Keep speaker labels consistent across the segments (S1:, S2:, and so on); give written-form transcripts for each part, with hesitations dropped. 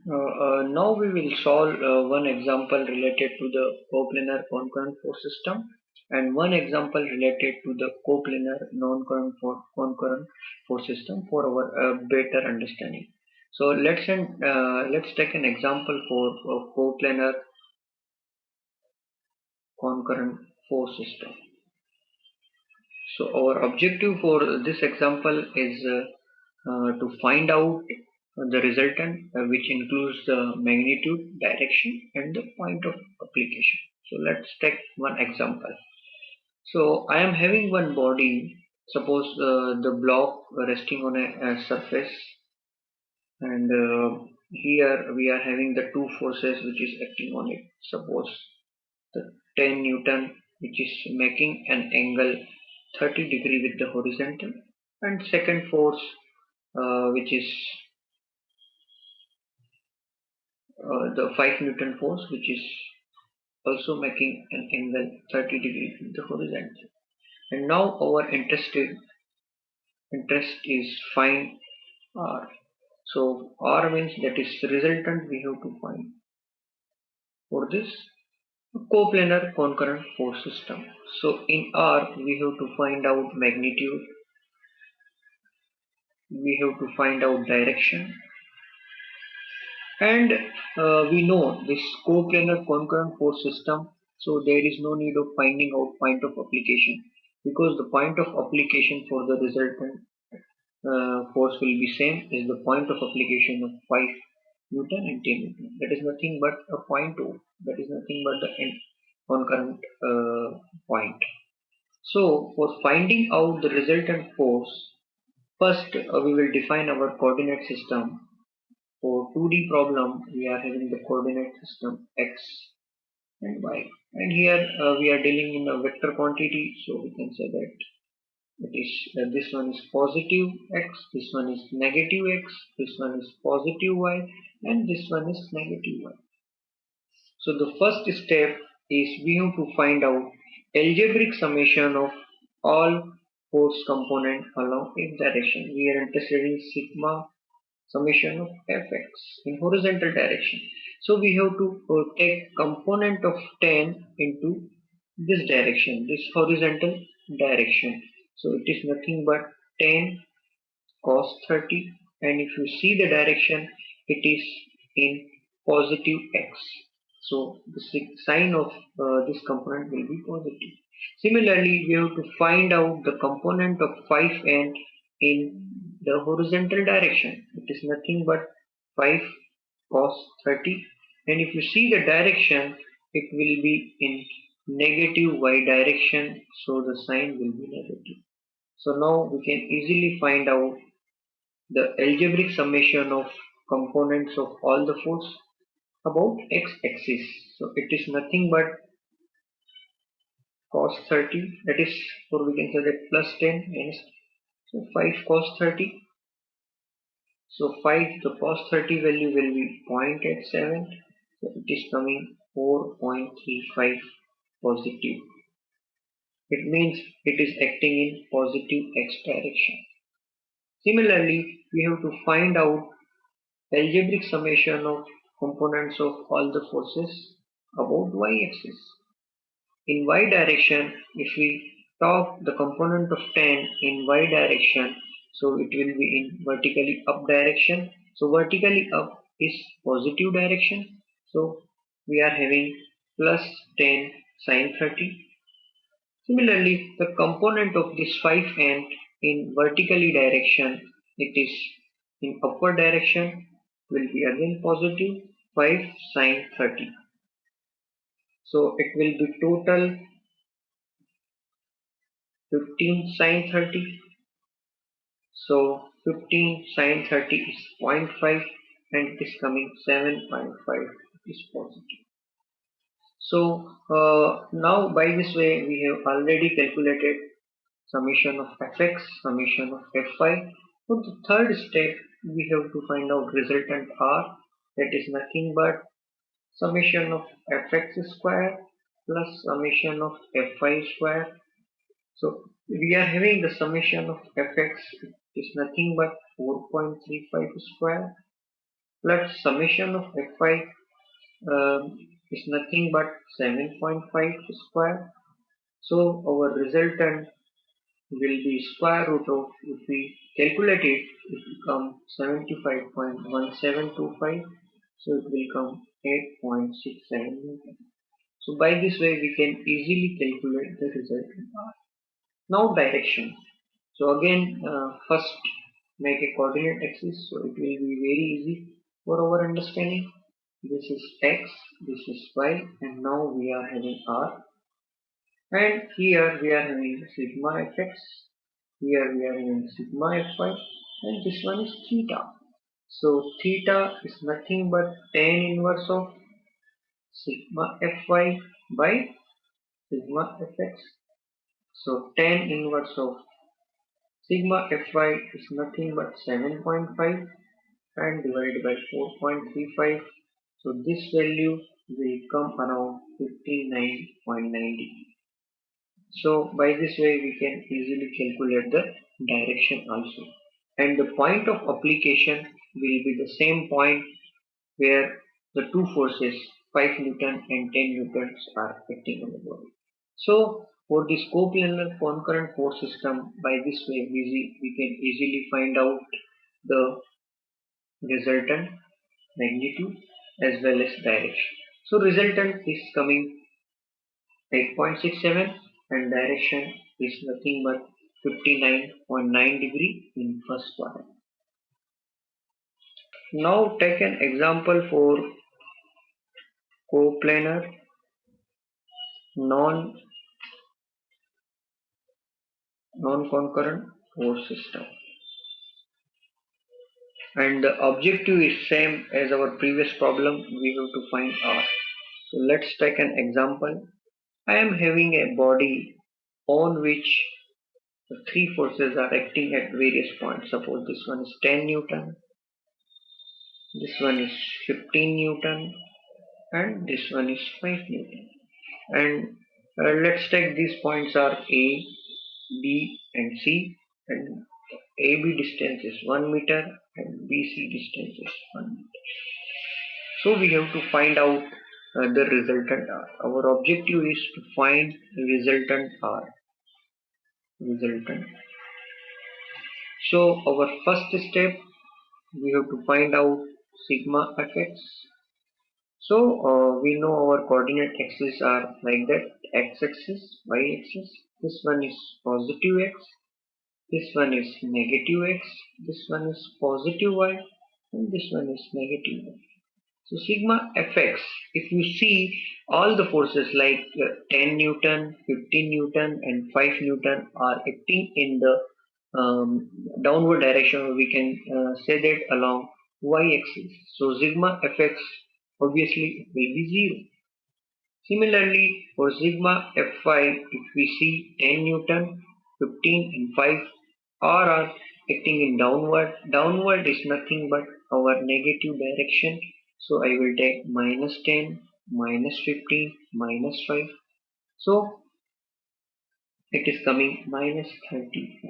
S1: Now we will solve one example related to the coplanar concurrent force system and one example related to the coplanar concurrent force system for our better understanding. So let's take an example for coplanar concurrent force system. So our objective for this example is to find out the resultant, which includes the magnitude, direction, and the point of application. So let's take one example. So I am having one body. Suppose the block resting on a surface, and here we are having the two forces which is acting on it. Suppose the 10 Newton, which is making an angle 30 degree with the horizontal, and second force which is the 5 Newton force, which is also making an angle 30 degree with the horizontal. And now our interest is find R. So R means that is resultant we have to find for this coplanar concurrent force system. So in R we have to find out magnitude, we have to find out direction, and we know this coplanar concurrent force system, so there is no need of finding out point of application because the point of application for the resultant force will be same as the point of application of 5 Newton and 10 Newton. That is nothing but a point O. That is nothing but the concurrent point. So for finding out the resultant force, first we will define our coordinate system. For 2D problem, we are having the coordinate system x and y. And here we are dealing in a vector quantity, so we can say that it is this one is positive x, this one is negative x, this one is positive y, and this one is negative y. So the first step is we have to find out algebraic summation of all force component along x direction. We are interested in sigma summation of fx in horizontal direction. So we have to take component of 10 into this direction, this horizontal direction. So it is nothing but 10 cos 30, and if you see the direction, it is in positive x. So the sign of this component will be positive. Similarly, we have to find out the component of 5n in the horizontal direction. It is nothing but 5 cos 30, and if you see the direction, it will be in negative y direction, so the sign will be negative. So now we can easily find out the algebraic summation of components of all the force about x-axis. So it is nothing but cos 30, that is, or we can say that plus 10 minus, so 5 cos 30. So 5, the cos 30 value will be 0.87, so it is coming 4.35 positive. It means it is acting in positive x direction. Similarly, we have to find out algebraic summation of components of all the forces about y-axis. In y direction, if we talk the component of 10 in y direction, so it will be in vertically up direction. So vertically up is positive direction. So we are having plus 10 sine 30. Similarly, the component of this 5n in vertically direction, it is in upward direction, will be again positive 5 sine 30. So it will be total 15 sine 30. So 15 sine 30 is 0.5 and it is coming 7.5 is positive. So now by this way we have already calculated summation of fx, summation of fy. For the third step we have to find out resultant r, that is nothing but summation of fx square plus summation of fy square. So we are having the summation of fx is nothing but 4.35 square plus summation of Fy is nothing but 7.5 square. So our resultant will be square root of, if we calculate it, it will come 75.1725. So it will come 8.67 Newton. So by this way we can easily calculate the resultant R. Now direction. So again, first make a coordinate axis, so it will be very easy for our understanding. This is x, this is y, and now we are having r, and here we are having sigma fx, here we are having sigma fy, and this one is theta. So theta is nothing but tan inverse of sigma fy by sigma fx. So tan inverse of sigma Fy is nothing but 7.5 and divided by 4.35. So this value will come around 59.90. So by this way we can easily calculate the direction also. And the point of application will be the same point where the two forces 5 Newton and 10 Newtons are acting on the body. So for this coplanar concurrent force system, by this way we can easily find out the resultant magnitude as well as direction. So resultant is coming 8.67 and direction is nothing but 59.9 degree in first quadrant. Now take an example for coplanar non-concurrent force system. And the objective is same as our previous problem. We have to find R. So let's take an example. I am having a body on which the three forces are acting at various points. Suppose this one is 10 Newton, this one is 15 Newton, and this one is 5 Newton. And let's take these points are A, B, and C, and AB distance is 1 meter and BC distance is 1 meter. So we have to find out the resultant R. Our objective is to find resultant R. So our first step, we have to find out sigma fx. So we know our coordinate axes are like that: x-axis, y-axis. This one is positive x, this one is negative x, this one is positive y, and this one is negative y. So sigma fx, if you see all the forces like 10 Newton, 15 Newton and 5 Newton are acting in the downward direction, we can say that along y-axis. So sigma fx obviously will be 0. Similarly for sigma fy, if we see 10 Newton, 15 and 5 are acting in downward. Downward is nothing but our negative direction. So I will take minus 10, minus 15, minus 5. So it is coming minus 30.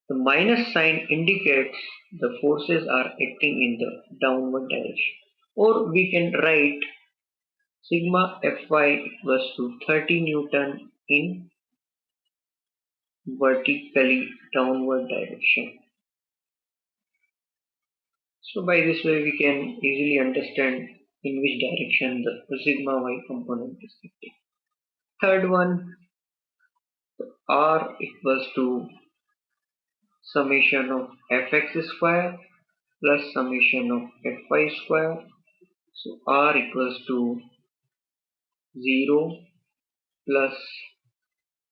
S1: The minus sign indicates the forces are acting in the downward direction. Or we can write sigma Fy equals to 30 Newton in vertically downward direction. So by this way we can easily understand in which direction the sigma y component is acting. Third one, R equals to summation of fx square plus summation of fy square. So R equals to 0 plus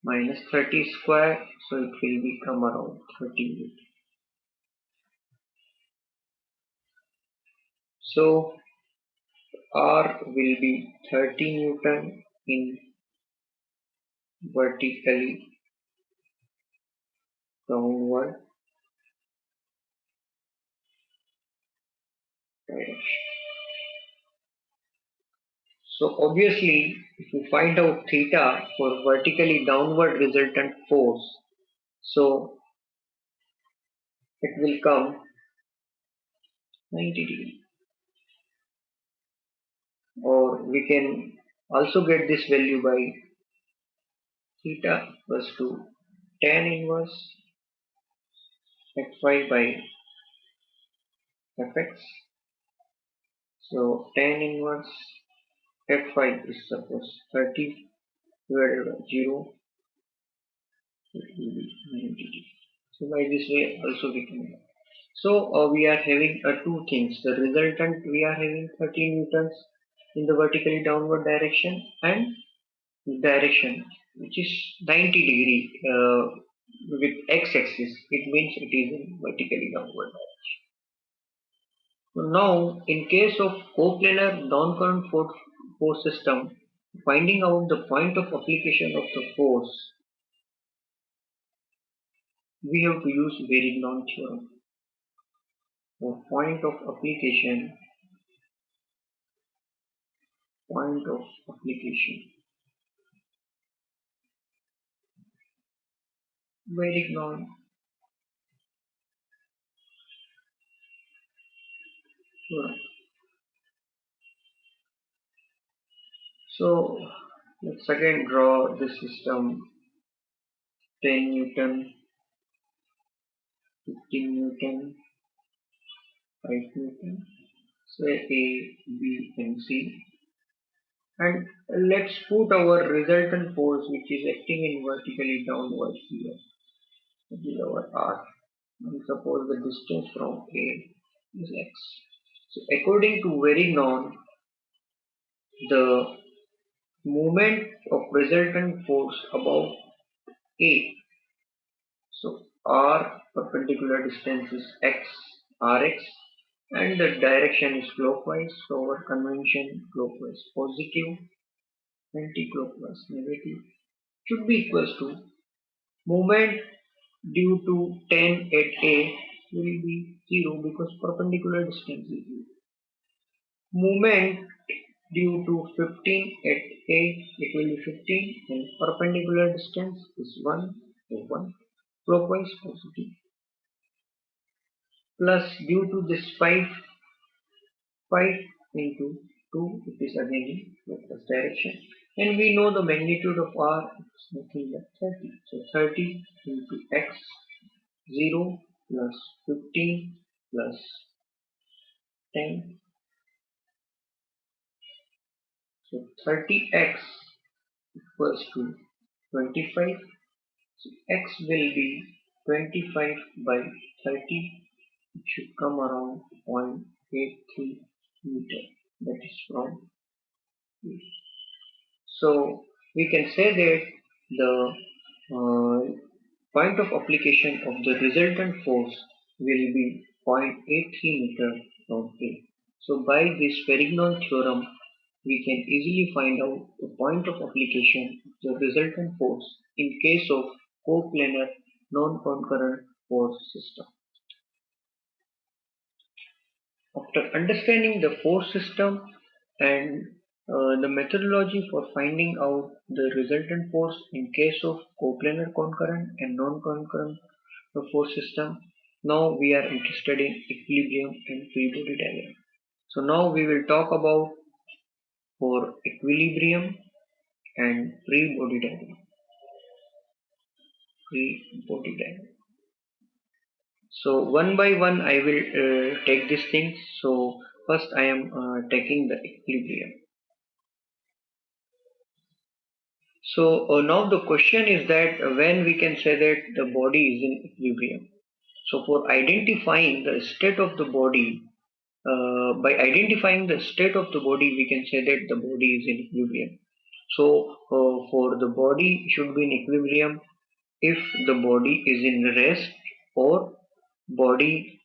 S1: minus 30 square. So it will become around 30 Newton. So R will be 30 Newton in vertically downward direction. So obviously, if you find out theta for vertically downward resultant force, so it will come 90 degree. or we can also get this value by theta equals to tan inverse fy by fx. So tan inverse fy is suppose 30 divided by 0, it will be 90. So by this way also we can get. So we are having two things. The resultant we are having 30 newtons in the vertically downward direction, and direction which is 90 degree with x-axis. It means it is in vertically downward direction. So now in case of coplanar non-current force system, finding out the point of application of the force, we have to use Varignon theorem. For point of application, Varignon theorem. So let's again draw the system: 10 Newton, 15 Newton, 5 Newton, say A, B and C. And let's put our resultant force which is acting in vertically downward here. This is our R. And suppose the distance from A is x. So according to Varignon, the moment of resultant force above A, so R perpendicular distance is x, Rx, and the direction is clockwise. So our convention clockwise positive, anti-clockwise negative, should be equals to moment due to 10 at A will be 0 because perpendicular distance is 0. Moment due to 15 at A, it will be 15, and perpendicular distance is 1, so 1, clockwise positive, plus due to this 5 into 2, it is again in clockwise direction, and we know the magnitude of R is nothing but 30. So 30 into x, 0 plus 15 plus 10. So 30x equals to 25. So x will be 25 by 30. It should come around 0.83 meter. That is from here. So we can say that the point of application of the resultant force will be 0.83 meter from A. So by this Varignon theorem, we can easily find out the point of application of the resultant force in case of coplanar non-concurrent force system. After understanding the force system and the methodology for finding out the resultant force in case of coplanar concurrent and non-concurrent force system, now we are interested in equilibrium and free body diagram. So now we will talk about for equilibrium and free body diagram. So one by one I will take these things. So first I am taking the equilibrium. So now the question is that when we can say that the body is in equilibrium. So for identifying the state of the body, by identifying the state of the body, we can say that the body is in equilibrium. So for the body should be in equilibrium if the body is in rest or body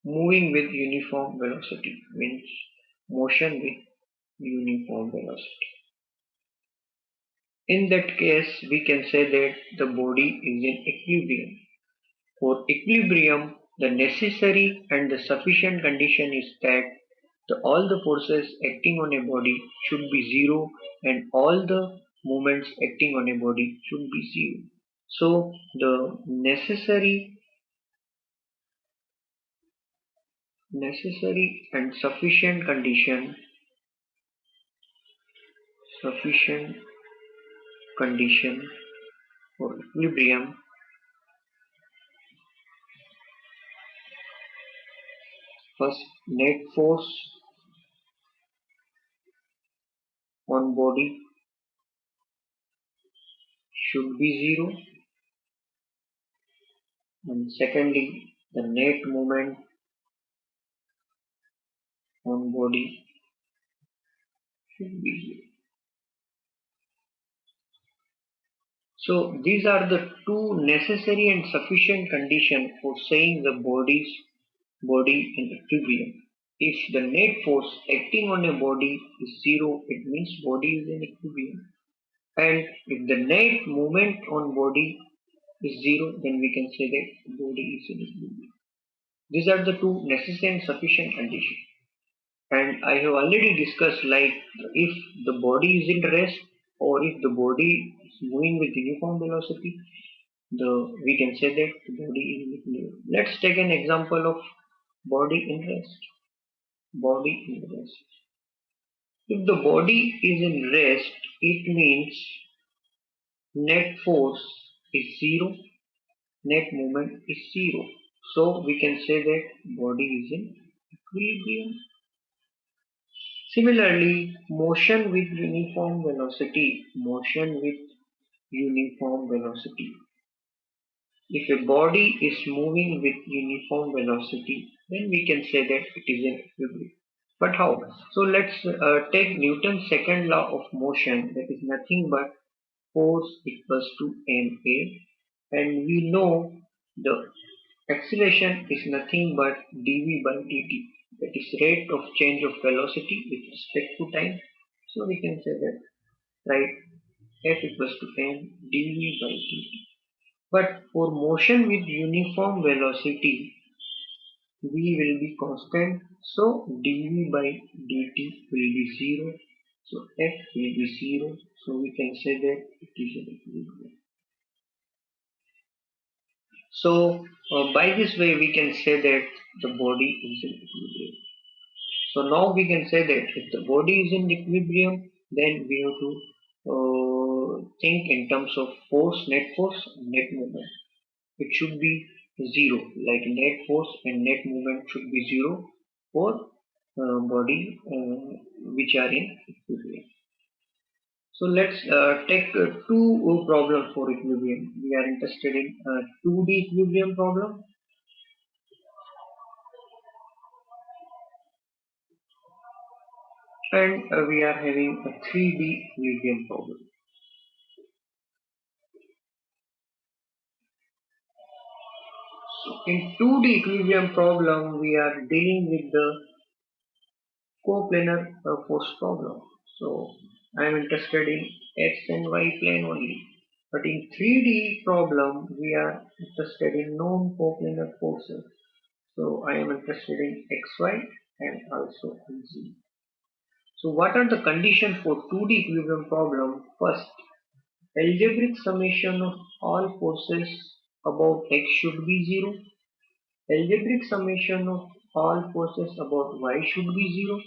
S1: moving with uniform velocity, means motion with uniform velocity. In that case, we can say that the body is in equilibrium. For equilibrium, the necessary and the sufficient condition is that all the forces acting on a body should be zero and all the moments acting on a body should be zero. So the necessary and sufficient condition sufficient condition for equilibrium. First, net force on body should be zero, and secondly, the net moment on body should be zero. So these are the two necessary and sufficient conditions for saying the body in equilibrium. If the net force acting on a body is zero, it means body is in equilibrium. And if the net moment on body is zero, then we can say that the body is in equilibrium. These are the two necessary and sufficient conditions. And I have already discussed, like, if the body is in rest or if the body is moving with uniform velocity, we can say that the body is in equilibrium. Let's take an example of body in rest. Body in rest. If the body is in rest, it means net force is zero, net moment is zero. So we can say that body is in equilibrium. Similarly, motion with uniform velocity. Motion with uniform velocity. If a body is moving with uniform velocity, then we can say that it is in equilibrium. But how? So let's take Newton's second law of motion, that is nothing but force equals to ma, and we know the acceleration is nothing but dv by dt, that is rate of change of velocity with respect to time. So we can say that, right, f equals to m dv by dt. But for motion with uniform velocity, v will be constant, so dv by dt will be 0, so f will be 0, so we can say that it is an equilibrium. So by this way we can say that the body is in equilibrium. So now we can say that if the body is in equilibrium, then we have to think in terms of force, net force, net moment. It should be 0, like net force and net moment should be 0 for body which are in equilibrium. So let's take two problems for equilibrium. We are interested in 2D equilibrium problem. And we are having a 3D equilibrium problem. So in 2D equilibrium problem, we are dealing with the coplanar force problem. So I am interested in x and y plane only. But in 3D problem, we are interested in non-coplanar forces. So I am interested in xy and also in z. So what are the conditions for 2D equilibrium problem? First, algebraic summation of all forces about x should be 0. Algebraic summation of all forces about y should be 0.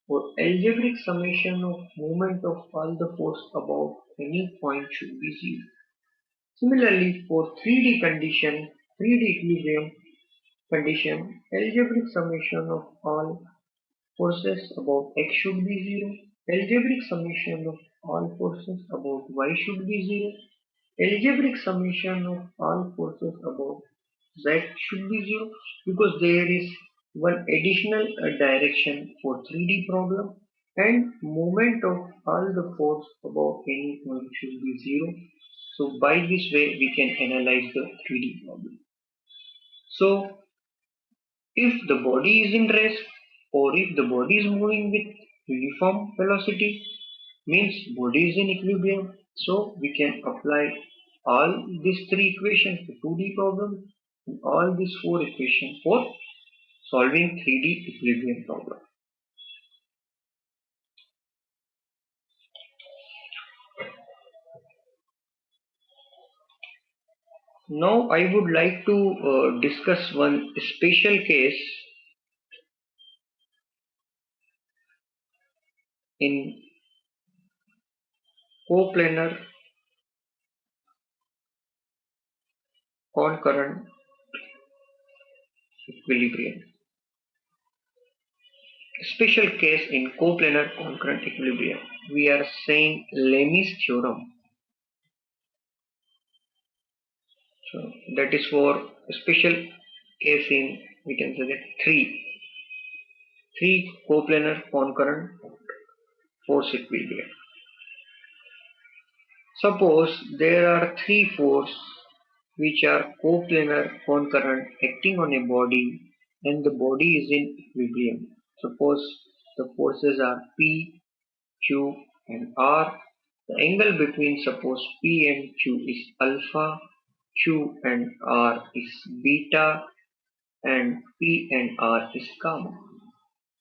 S1: Or algebraic summation of moment of all the force about any point should be 0. Similarly, for 3D condition, 3D equilibrium condition, algebraic summation of all forces about x should be 0. Algebraic summation of all forces about y should be 0. Algebraic summation of all forces about z should be 0, because there is one additional direction for 3D problem, and moment of all the force about any point should be 0. So by this way we can analyze the 3D problem. So if the body is in rest or if the body is moving with uniform velocity, means body is in equilibrium. So we can apply all these three equations for 2D problem and all these four equations for solving 3D equilibrium problem. Now I would like to discuss one special case in coplanar concurrent equilibrium. Special case in coplanar concurrent equilibrium. We are saying Lami's theorem. So that is for special case in, we can say that three coplanar concurrent force equilibrium. Suppose there are three forces which are coplanar concurrent acting on a body and the body is in equilibrium. Suppose the forces are P, Q and R. The angle between suppose P and Q is alpha, Q and R is beta and P and R is gamma.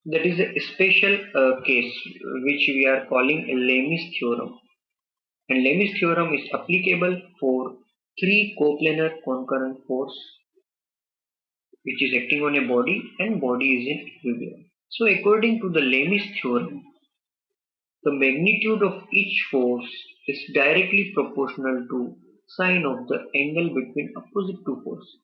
S1: That is a special case which we are calling a Lami's theorem. And Lami's theorem is applicable for three coplanar concurrent force which is acting on a body and body is in equilibrium. So according to the Lami's theorem, the magnitude of each force is directly proportional to sine of the angle between opposite two forces.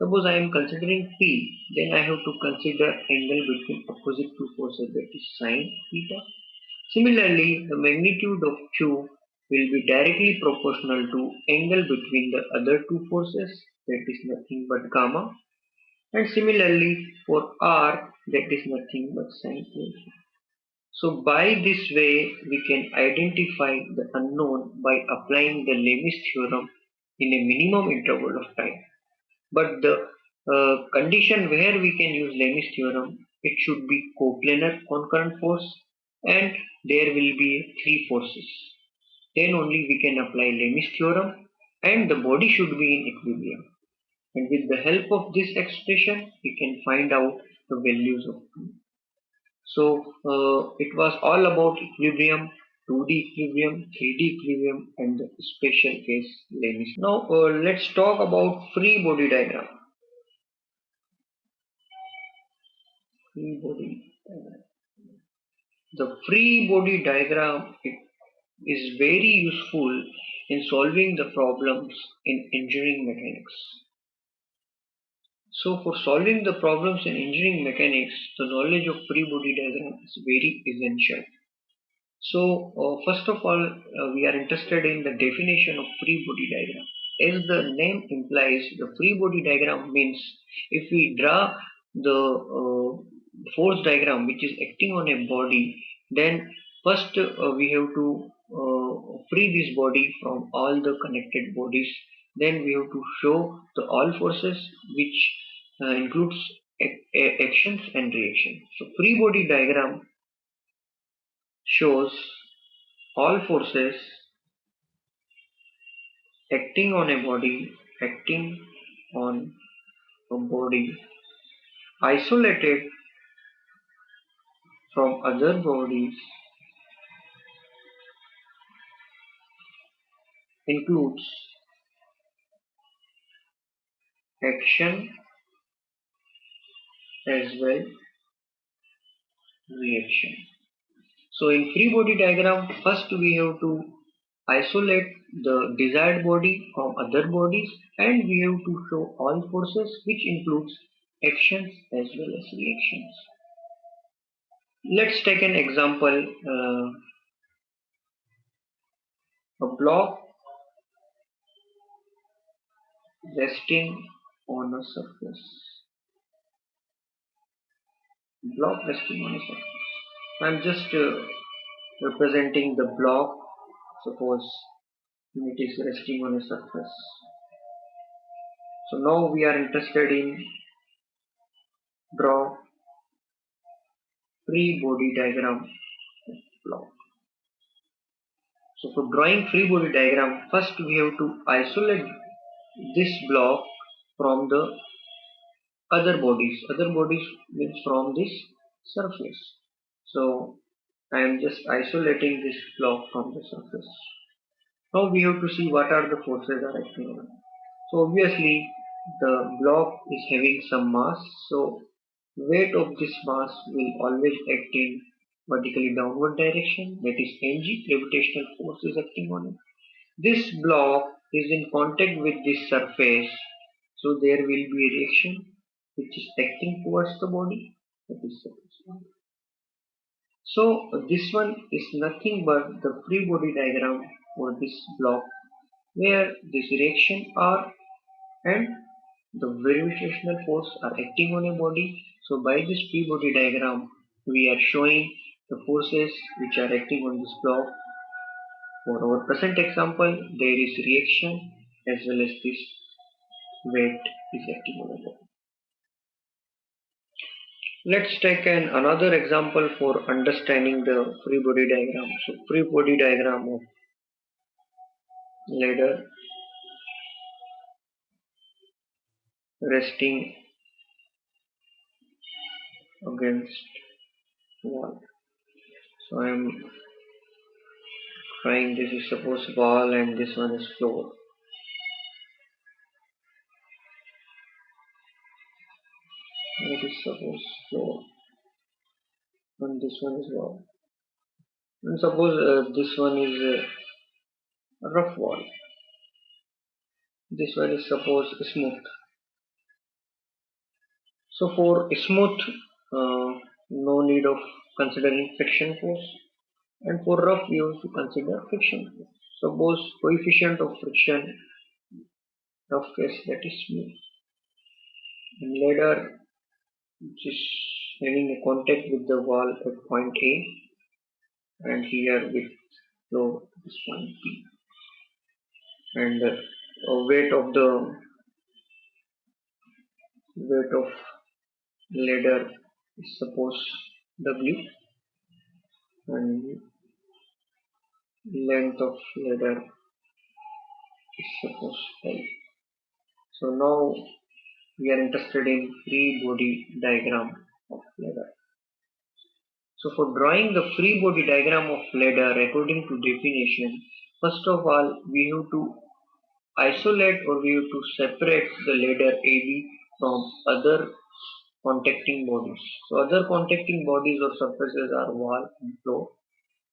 S1: Suppose I am considering P, then I have to consider angle between opposite two forces, that is sine theta. Similarly, the magnitude of Q will be directly proportional to angle between the other two forces, that is nothing but gamma. And similarly for R, that is nothing but sine theta. So by this way, we can identify the unknown by applying the Lami's theorem in a minimum interval of time. But the condition where we can use Lami's theorem, it should be coplanar concurrent force and there will be three forces. Then only we can apply Lami's theorem and the body should be in equilibrium. And with the help of this expression, we can find out the values of P. So it was all about equilibrium, 2D equilibrium, 3D equilibrium and the special case Lami's. Now let's talk about free body diagram. Free body diagram. The free body diagram is very useful in solving the problems in engineering mechanics. So for solving the problems in engineering mechanics, the knowledge of free body diagram is very essential. So first of all, we are interested in the definition of free body diagram. As the name implies, the free body diagram means if we draw the force diagram which is acting on a body, then first we have to free this body from all the connected bodies. Then we have to show the all forces which includes actions and reactions. So free body diagram shows all forces acting on a body isolated from other bodies, includes action as well reaction. So in free body diagram, first we have to isolate the desired body from other bodies and we have to show all forces which includes actions as well as reactions. Let's take an example, a block resting on a surface. Block resting on a surface. I'm just representing the block. Suppose it is resting on a surface. So now we are interested in draw free body diagram of block. So for drawing free body diagram, first we have to isolate this block from the other bodies. Other bodies means from this surface. So I am just isolating this block from the surface. Now we have to see what are the forces are acting on. So obviously the block is having some mass. So weight of this mass will always act in vertically downward direction, that is mg, gravitational force is acting on it. This block is in contact with this surface, so there will be a reaction which is acting towards the body, that is surface. So this one is nothing but the free body diagram for this block, where this reaction R and the gravitational force are acting on a body. So by this free body diagram, we are showing the forces which are acting on this block. For our present example, there is reaction as well as this weight is acting on the body. Let's take another example for understanding the free body diagram. So free body diagram of ladder resting against wall. So I am trying, this is suppose wall and this one is floor. That is suppose floor and this one is wall. And suppose this one is a rough wall. This one is suppose smooth. So for smooth, no need of considering friction force, and for rough you have to consider friction force. Suppose coefficient of friction, rough case, that is smooth. And ladder which is having a contact with the wall at point A, and here with floor at this point B, and weight of ladder is suppose W, and length of ladder is suppose L. So now we are interested in free body diagram of ladder. So for drawing the free body diagram of ladder according to definition, first of all we have to isolate or we have to separate the ladder AB from other contacting bodies. So other contacting bodies or surfaces are wall and floor.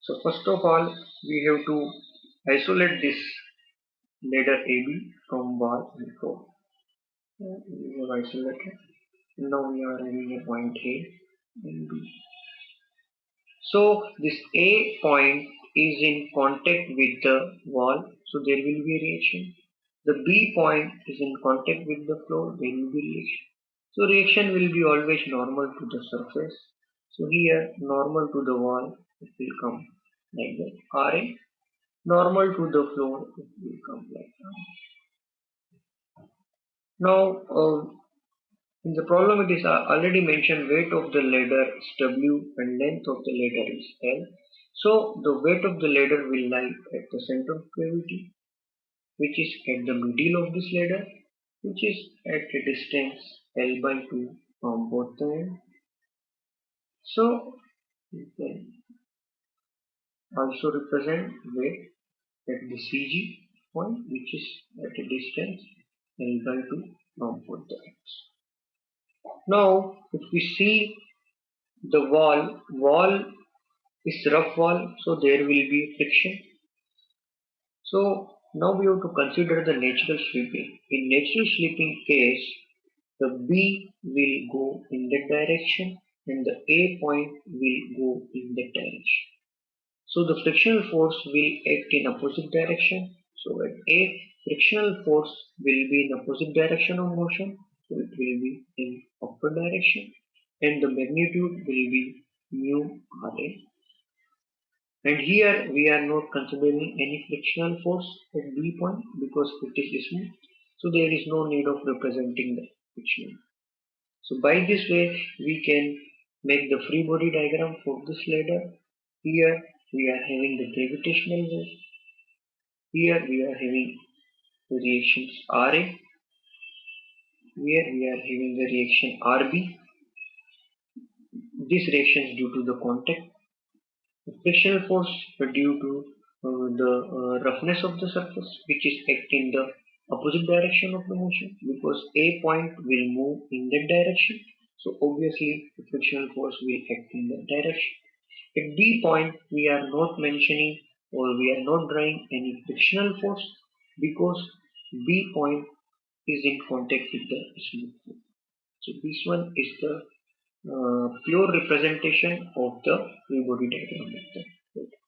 S1: So first of all we have to isolate this ladder AB from wall and floor. We have isolated. Now we are having a point A and B. So this A point is in contact with the wall, so there will be a reaction. The B point is in contact with the floor, there will be reaction. So reaction will be always normal to the surface. So here normal to the wall, it will come like that. RA, normal to the floor, it will come like that. Now in the problem it is already mentioned weight of the ladder is W and length of the ladder is L. So the weight of the ladder will lie at the center of gravity, which is at the middle of this ladder, which is at a distance L by 2 from both the ends. So you can also represent weight at the CG point, which is at a distance L by 2 from both the ends. Now if we see the wall is rough wall, so there will be friction. So now we have to consider the natural sweeping. In natural sweeping case, the B will go in that direction and the A point will go in that direction. So the frictional force will act in opposite direction. So at A, frictional force will be in opposite direction of motion, so it will be in upward direction, and the magnitude will be mu RA. And here we are not considering any frictional force at B point because it is smooth, so there is no need of representing the friction. So by this way we can make the free body diagram for this ladder. Here we are having the gravitational wave. Here we are having the reactions RA. Here we are having the reaction RB. This reaction is due to the contact. The frictional force due to the roughness of the surface, which is acting the opposite direction of the motion because A point will move in that direction. So obviously the frictional force will act in that direction. At B point, we are not mentioning or we are not drawing any frictional force because B point is in contact with the smooth force. So this one is the pure representation of the free body diagram method.